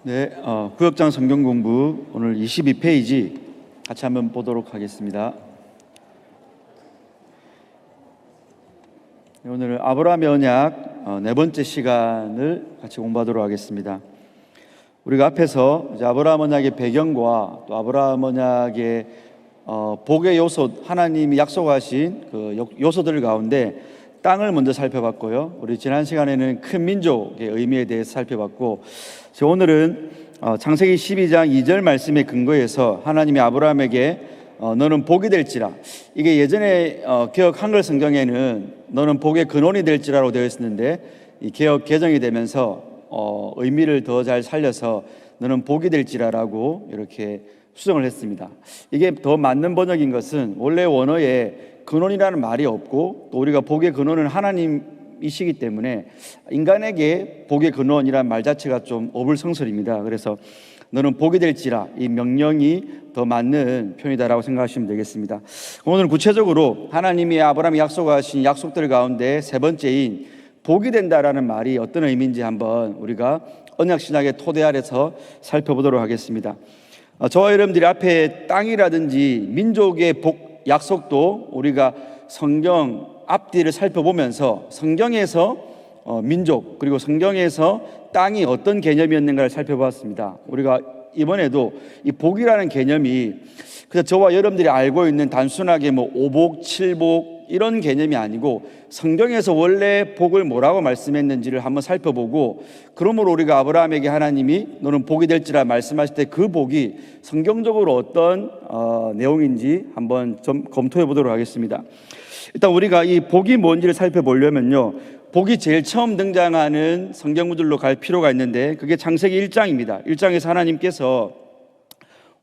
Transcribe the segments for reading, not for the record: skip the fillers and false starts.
네, 구역장 성경 공부 오늘 22페이지 같이 한번 보도록 하겠습니다. 오늘 아브라함의 언약 네 번째 시간을 같이 공부하도록 하겠습니다. 우리가 앞에서 이제 아브라함 언약의 배경과 또 아브라함 언약의 복의 요소, 하나님이 약속하신 그 요소들 가운데 땅을 먼저 살펴봤고요. 우리 지난 시간에는 큰 민족의 의미에 대해서 살펴봤고, 오늘은 창세기 12장 2절 말씀에 근거해서 하나님이 아브라함에게 너는 복이 될지라, 이게 예전에 개역 한글 성경에는 너는 복의 근원이 될지라로 되어 있었는데, 이 개역 개정이 되면서 의미를 더 잘 살려서 너는 복이 될지라라고 이렇게 수정을 했습니다. 이게 더 맞는 번역인 것은 원래 원어에 근원이라는 말이 없고, 또 우리가 복의 근원은 하나님이시기 때문에 인간에게 복의 근원이라는 말 자체가 좀 어불성설입니다. 그래서 너는 복이 될지라, 이 명령이 더 맞는 표현이다라고 생각하시면 되겠습니다. 오늘 구체적으로 하나님이 아브라함이 약속하신 약속들 가운데 세 번째인 복이 된다라는 말이 어떤 의미인지 한번 우리가 언약신학의 토대 아래서 살펴보도록 하겠습니다. 저와 여러분들이 앞에 땅이라든지 민족의 복 약속도 우리가 성경 앞뒤를 살펴보면서 성경에서 민족 그리고 성경에서 땅이 어떤 개념이었는가를 살펴보았습니다. 우리가 이번에도 이 복이라는 개념이 그래서 저와 여러분들이 알고 있는 단순하게 오복, 칠복 이런 개념이 아니고 성경에서 원래 복을 뭐라고 말씀했는지를 한번 살펴보고, 그러므로 우리가 아브라함에게 하나님이 너는 복이 될지라 말씀하실 때 그 복이 성경적으로 어떤 내용인지 한번 좀 검토해 보도록 하겠습니다. 일단 우리가 이 복이 뭔지를 살펴보려면요, 복이 제일 처음 등장하는 성경 구절로 갈 필요가 있는데, 그게 창세기 1장입니다. 1장에서 하나님께서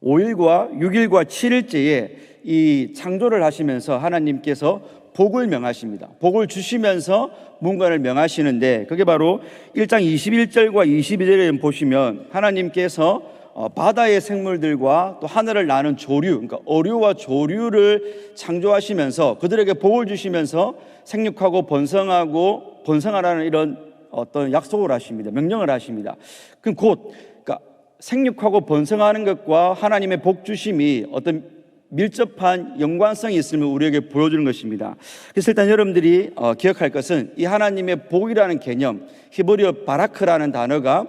5일과 6일과 7일째에 이 창조를 하시면서 하나님께서 복을 명하십니다. 복을 주시면서 문관을 명하시는데, 그게 바로 1장 21절과 22절에 보시면 하나님께서 바다의 생물들과 또 하늘을 나는 조류, 그러니까 어류와 조류를 창조하시면서 그들에게 복을 주시면서 생육하고 번성하라는 이런 어떤 약속을 하십니다. 명령을 하십니다. 그럼 곧 생육하고 번성하는 것과 하나님의 복 주심이 어떤 밀접한 연관성이 있음을 우리에게 보여주는 것입니다. 그래서 일단 여러분들이 기억할 것은 이 하나님의 복이라는 개념, 히브리어 바라크라는 단어가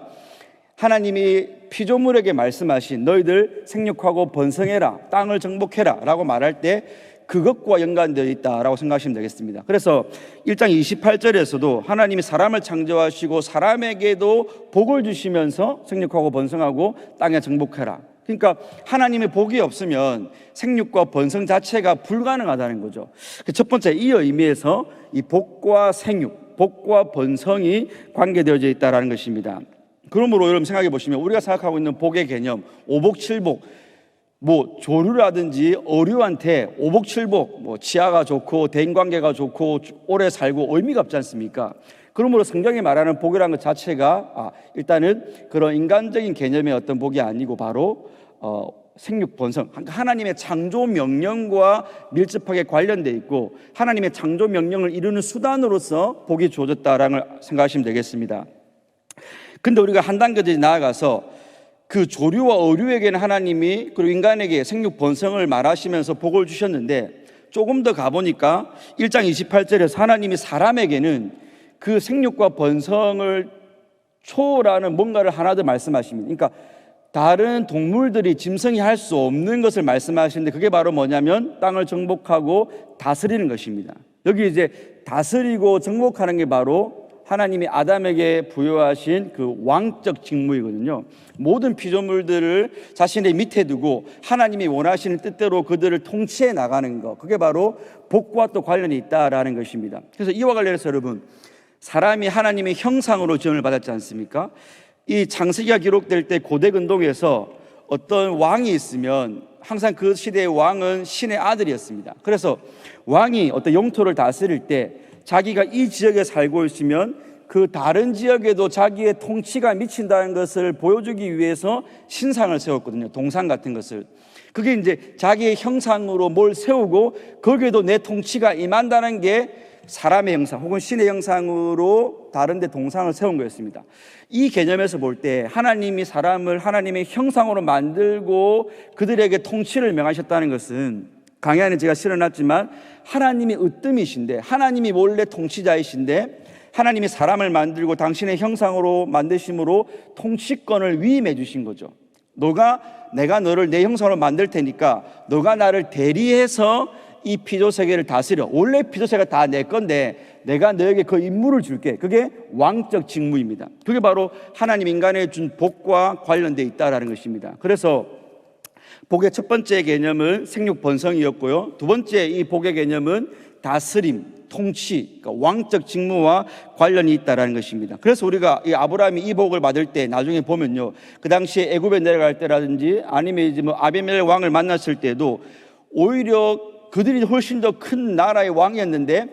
하나님이 피조물에게 말씀하신 너희들 생육하고 번성해라, 땅을 정복해라 라고 말할 때 그것과 연관되어 있다라고 생각하시면 되겠습니다. 그래서 1장 28절에서도 하나님이 사람을 창조하시고 사람에게도 복을 주시면서 생육하고 번성하고 땅에 정복해라. 그러니까 하나님의 복이 없으면 생육과 번성 자체가 불가능하다는 거죠. 첫 번째, 이 의미에서 이 복과 생육, 복과 번성이 관계되어져 있다는 것입니다. 그러므로 여러분 생각해 보시면 우리가 생각하고 있는 복의 개념, 오복, 칠복, 조류라든지 어류한테 오복, 칠복, 치아가 좋고 대인관계가 좋고 오래 살고 의미가 없지 않습니까? 그러므로 성경이 말하는 복이라는 것 자체가 일단은 그런 인간적인 개념의 어떤 복이 아니고 바로 생육, 번성, 하나님의 창조 명령과 밀접하게 관련되어 있고 하나님의 창조 명령을 이루는 수단으로서 복이 주어졌다라는 걸 생각하시면 되겠습니다. 근데 우리가 한 단계 더 나아가서 그 조류와 어류에게는 하나님이 그리고 인간에게 생육 번성을 말하시면서 복을 주셨는데, 조금 더 가보니까 1장 28절에서 하나님이 사람에게는 그 생육과 번성을 초월하는 뭔가를 하나 더 말씀하십니다. 그러니까 다른 동물들이 짐승이 할 수 없는 것을 말씀하시는데, 그게 바로 뭐냐면 땅을 정복하고 다스리는 것입니다. 여기 이제 다스리고 정복하는 게 바로 하나님이 아담에게 부여하신 그 왕적 직무이거든요. 모든 피조물들을 자신의 밑에 두고 하나님이 원하시는 뜻대로 그들을 통치해 나가는 것, 그게 바로 복과 또 관련이 있다라는 것입니다. 그래서 이와 관련해서 여러분, 사람이 하나님의 형상으로 지음을 받았지 않습니까? 이 창세기가 기록될 때 고대 근동에서 어떤 왕이 있으면 항상 그 시대의 왕은 신의 아들이었습니다. 그래서 왕이 어떤 영토를 다스릴 때 자기가 이 지역에 살고 있으면 그 다른 지역에도 자기의 통치가 미친다는 것을 보여주기 위해서 신상을 세웠거든요. 동상 같은 것을. 그게 이제 자기의 형상으로 뭘 세우고 거기에도 내 통치가 임한다는 게 사람의 형상 혹은 신의 형상으로 다른 데 동상을 세운 거였습니다. 이 개념에서 볼 때 하나님이 사람을 하나님의 형상으로 만들고 그들에게 통치를 명하셨다는 것은, 강의 안에 제가 실어놨지만 하나님이 으뜸이신데, 하나님이 원래 통치자이신데 하나님이 사람을 만들고 당신의 형상으로 만드심으로 통치권을 위임해 주신 거죠. 내가 너를 내 형상으로 만들 테니까 너가 나를 대리해서 이 피조 세계를 다스려. 원래 피조 세계가 다 내 건데 내가 너에게 그 임무를 줄게. 그게 왕적 직무입니다. 그게 바로 하나님 인간에 준 복과 관련되어 있다라는 것입니다. 그래서 복의 첫 번째 개념은 생육 번성이었고요, 두 번째 이 복의 개념은 다스림, 통치, 그러니까 왕적 직무와 관련이 있다라는 것입니다. 그래서 우리가 이 아브라함이 이 복을 받을 때 나중에 보면요, 그 당시에 애굽에 내려갈 때라든지 아니면 이제 아비멜렉 왕을 만났을 때도 오히려 그들이 훨씬 더 큰 나라의 왕이었는데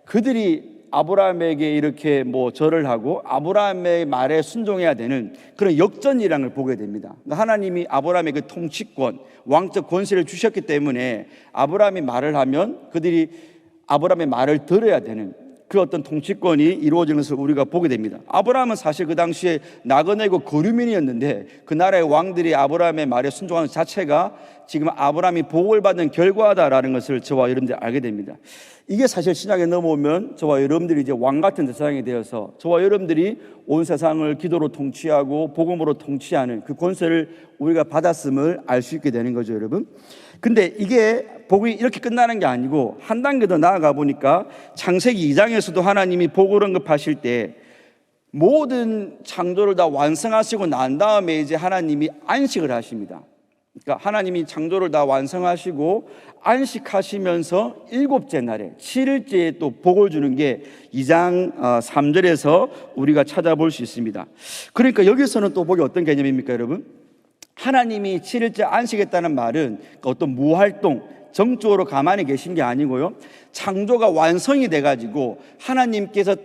그들이 아브라함에게 이렇게 절을 하고 아브라함의 말에 순종해야 되는 그런 역전이라는 걸 보게 됩니다. 그러니까 하나님이 아브라함에게 통치권, 왕적 권세를 주셨기 때문에 아브라함이 말을 하면 그들이 아브라함의 말을 들어야 되는 그 어떤 통치권이 이루어지는 것을 우리가 보게 됩니다. 아브라함은 사실 그 당시에 나그네고 거류민이었는데 그 나라의 왕들이 아브라함의 말에 순종하는 자체가 지금 아브라함이 복을 받은 결과다라는 것을 저와 여러분들이 알게 됩니다. 이게 사실 신약에 넘어오면 저와 여러분들이 이제 왕 같은 세상이 되어서 저와 여러분들이 온 세상을 기도로 통치하고 복음으로 통치하는 그 권세를 우리가 받았음을 알 수 있게 되는 거죠, 여러분. 근데 이게 복이 이렇게 끝나는 게 아니고 한 단계 더 나아가 보니까 창세기 2장에서도 하나님이 복을 언급하실 때 모든 창조를 다 완성하시고 난 다음에 이제 하나님이 안식을 하십니다. 그러니까 하나님이 창조를 다 완성하시고 안식하시면서 일곱째 날에 7일째에 또 복을 주는 게 2장 3절에서 우리가 찾아볼 수 있습니다. 그러니까 여기서는 또 복이 어떤 개념입니까, 여러분? 하나님이 7일째 안식했다는 말은 어떤 무활동, 정적으로 가만히 계신 게 아니고요, 창조가 완성이 돼가지고 하나님께서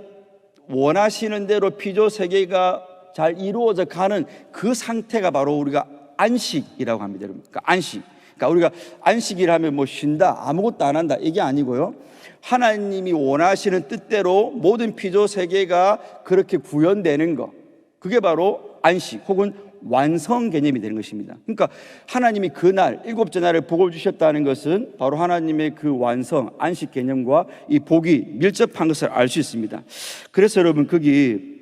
원하시는 대로 피조 세계가 잘 이루어져 가는 그 상태가 바로 우리가 안식이라고 합니다, 여러분. 그러니까 안식. 그러니까 우리가 안식일 하면 쉰다, 아무것도 안 한다, 이게 아니고요, 하나님이 원하시는 뜻대로 모든 피조 세계가 그렇게 구현되는 것, 그게 바로 안식 혹은 완성 개념이 되는 것입니다. 그러니까 하나님이 그날 일곱째 날에 복을 주셨다는 것은 바로 하나님의 그 완성, 안식 개념과 이 복이 밀접한 것을 알 수 있습니다. 그래서 여러분 거기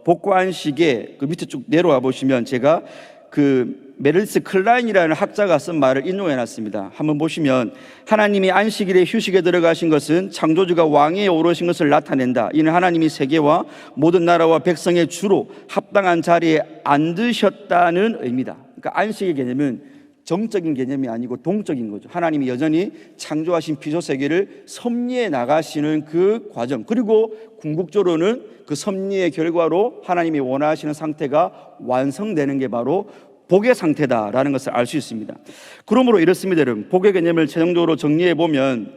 복과 안식의 그 밑에 쭉 내려와 보시면 제가 그 메르디스 클라인이라는 학자가 쓴 말을 인용해 놨습니다. 한번 보시면 하나님이 안식일에 휴식에 들어가신 것은 창조주가 왕위에 오르신 것을 나타낸다. 이는 하나님이 세계와 모든 나라와 백성의 주로 합당한 자리에 앉으셨다는 의미다. 그러니까 안식의 개념은 정적인 개념이 아니고 동적인 거죠. 하나님이 여전히 창조하신 피조 세계를 섭리해 나가시는 그 과정, 그리고 궁극적으로는 그 섭리의 결과로 하나님이 원하시는 상태가 완성되는 게 바로 복의 상태다라는 것을 알 수 있습니다. 그러므로 이렇습니다, 여러분. 복의 개념을 최종적으로 정리해 보면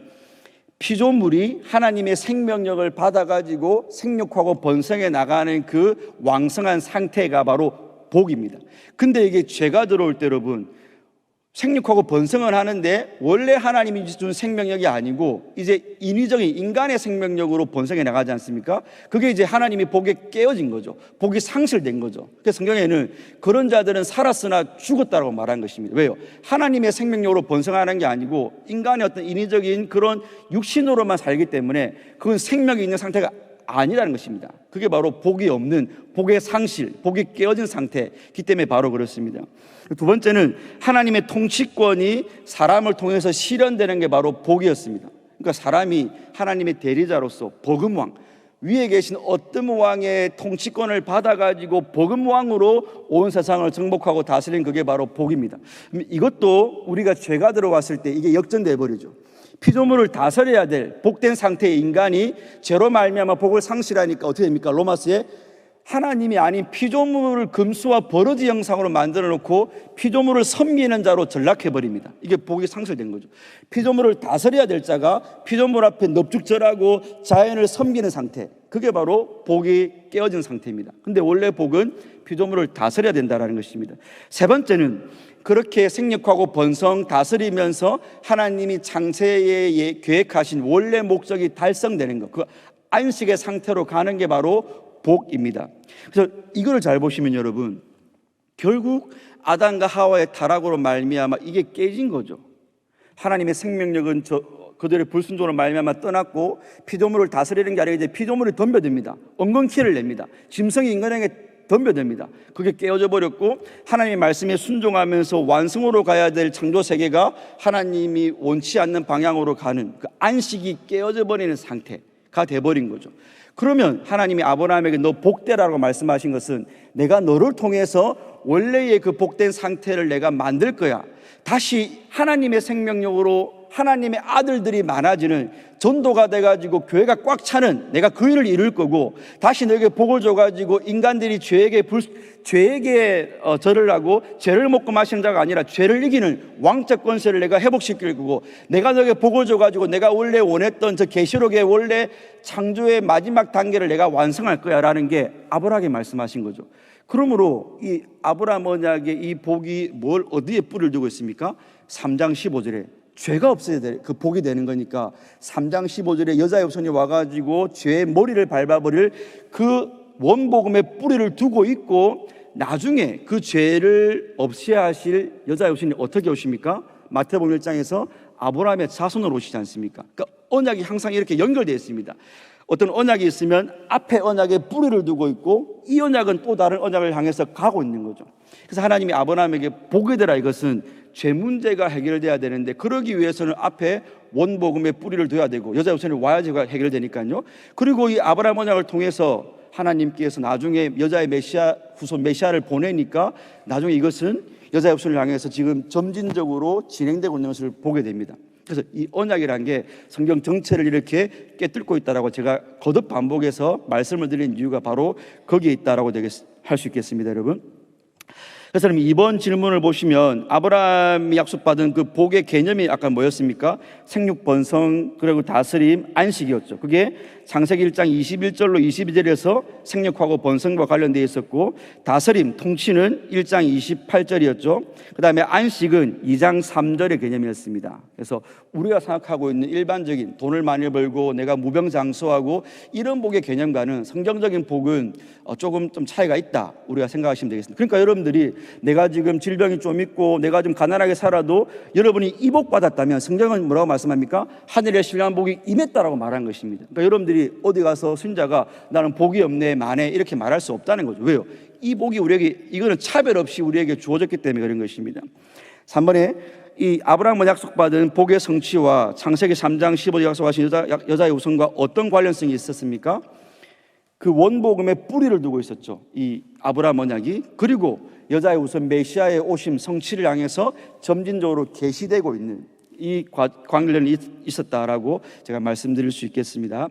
피조물이 하나님의 생명력을 받아가지고 생육하고 번성해 나가는 그 왕성한 상태가 바로 복입니다. 근데 이게 죄가 들어올 때 여러분, 생육하고 번성을 하는데 원래 하나님이 준 생명력이 아니고 이제 인위적인 인간의 생명력으로 번성해 나가지 않습니까? 그게 이제 하나님이 복에 깨어진 거죠. 복이 상실된 거죠. 그래서 성경에는 그런 자들은 살았으나 죽었다고 말한 것입니다. 왜요? 하나님의 생명력으로 번성하는 게 아니고 인간의 어떤 인위적인 그런 육신으로만 살기 때문에 그건 생명이 있는 상태가 아니라는 것입니다. 그게 바로 복이 없는, 복의 상실, 복이 깨어진 상태이기 때문에 바로 그렇습니다. 두 번째는 하나님의 통치권이 사람을 통해서 실현되는 게 바로 복이었습니다. 그러니까 사람이 하나님의 대리자로서 복음왕, 위에 계신 어떤 왕의 통치권을 받아가지고 복음왕으로 온 세상을 정복하고 다스린 그게 바로 복입니다. 이것도 우리가 죄가 들어왔을 때 이게 역전돼 버리죠. 피조물을 다스려야 될 복된 상태의 인간이 죄로 말미암아 복을 상실하니까 어떻게 됩니까? 로마서에 하나님이 아닌 피조물을 금수와 버러지 형상으로 만들어 놓고 피조물을 섬기는 자로 전락해 버립니다. 이게 복이 상실된 거죠. 피조물을 다스려야 될 자가 피조물 앞에 넙죽절하고 자연을 섬기는 상태, 그게 바로 복이 깨어진 상태입니다. 근데 원래 복은 피조물을 다스려야 된다는 것입니다. 세 번째는 그렇게 생육하고 번성 다스리면서 하나님이 창세에 계획하신 원래 목적이 달성되는 것, 그 안식의 상태로 가는 게 바로 복입니다. 그래서 이거를 잘 보시면 여러분, 결국 아담과 하와의 타락으로 말미암아 이게 깨진 거죠. 하나님의 생명력은 그들의 불순종으로 말미암아 떠났고 피조물을 다스리는 게 아니라 이제 피조물이 덤벼듭니다. 엉겅퀴를 냅니다. 짐승이 인간에게 덤벼듭니다. 그게 깨어져 버렸고 하나님의 말씀에 순종하면서 완성으로 가야 될 창조 세계가 하나님이 원치 않는 방향으로 가는 그 안식이 깨어져 버리는 상태가 돼버린 거죠. 그러면 하나님이 아브라함에게 너 복되라고 말씀하신 것은 내가 너를 통해서 원래의 그 복된 상태를 내가 만들 거야. 다시 하나님의 생명력으로 하나님의 아들들이 많아지는 전도가 돼가지고 교회가 꽉 차는 내가 그 일을 이룰 거고, 다시 너에게 복을 줘가지고 인간들이 죄에게 절을 하고 죄를 먹고 마시는 자가 아니라 죄를 이기는 왕적 권세를 내가 회복시킬 거고, 내가 너에게 복을 줘가지고 내가 원래 원했던 저 계시록의 원래 창조의 마지막 단계를 내가 완성할 거야 라는 게 아브라함에게 말씀하신 거죠. 그러므로 이 아브라함 언약의 이 복이 뭘 어디에 뿔을 두고 있습니까? 3장 15절에 죄가 없어야 돼, 그 복이 되는 거니까 3장 15절에 여자의 후손이 와가지고 죄의 머리를 밟아버릴 그 원복음의 뿌리를 두고 있고, 나중에 그 죄를 없애야 하실 여자의 후손이 어떻게 오십니까? 마태복음 1장에서 아브라함의 자손으로 오시지 않습니까? 그러니까 언약이 항상 이렇게 연결되어 있습니다. 어떤 언약이 있으면 앞에 언약에 뿌리를 두고 있고 이 언약은 또 다른 언약을 향해서 가고 있는 거죠. 그래서 하나님이 아브라함에게 복이 되라, 이것은 죄 문제가 해결돼야 되는데 그러기 위해서는 앞에 원복음의 뿌리를 둬야 되고 여자의 후손이 와야지가 해결되니까요. 그리고 이 아브라함 언약을 통해서 하나님께서 나중에 여자의 메시아 후손 메시아를 보내니까 나중에 이것은 여자의 후손을 향해서 지금 점진적으로 진행되고 있는 것을 보게 됩니다. 그래서 이 언약이라는 게 성경 전체를 이렇게 깨뚫고 있다라고 제가 거듭 반복해서 말씀을 드린 이유가 바로 거기에 있다라고 할 수 있겠습니다, 여러분. 그래서 이번 질문을 보시면 아브라함이 약속받은 그 복의 개념이 아까 뭐였습니까? 생육, 번성, 그리고 다스림, 안식이었죠. 그게 창세기 1장 21절로 22절에서 생육하고 번성과 관련되어 있었고, 다스림, 통치는 1장 28절이었죠. 그 다음에 안식은 2장 3절의 개념이었습니다. 그래서 우리가 생각하고 있는 일반적인 돈을 많이 벌고 내가 무병장수하고 이런 복의 개념과는 성경적인 복은 조금 좀 차이가 있다, 우리가 생각하시면 되겠습니다. 그러니까 여러분들이 내가 지금 질병이 좀 있고 내가 좀 가난하게 살아도 여러분이 이 복 받았다면 성경은 뭐라고 말씀합니까? 하늘의 신령한 복이 임했다라고 말한 것입니다. 그러니까 여러분들이 어디 가서 순자가 나는 복이 없네, 많네 이렇게 말할 수 없다는 거죠. 왜요? 이 복이 우리에게, 이거는 차별 없이 우리에게 주어졌기 때문에 그런 것입니다. 3번에 이 아브라함은 약속받은 복의 성취와 창세기 3장 15절 약속하신 여자의 후손과 어떤 관련성이 있었습니까? 그 원복음의 뿌리를 두고 있었죠, 이 아브라함 언약이. 그리고 여자의 후손 메시아의 오심 성취를 향해서 점진적으로 계시되고 있는 이 관련이 있었다라고 제가 말씀드릴 수 있겠습니다.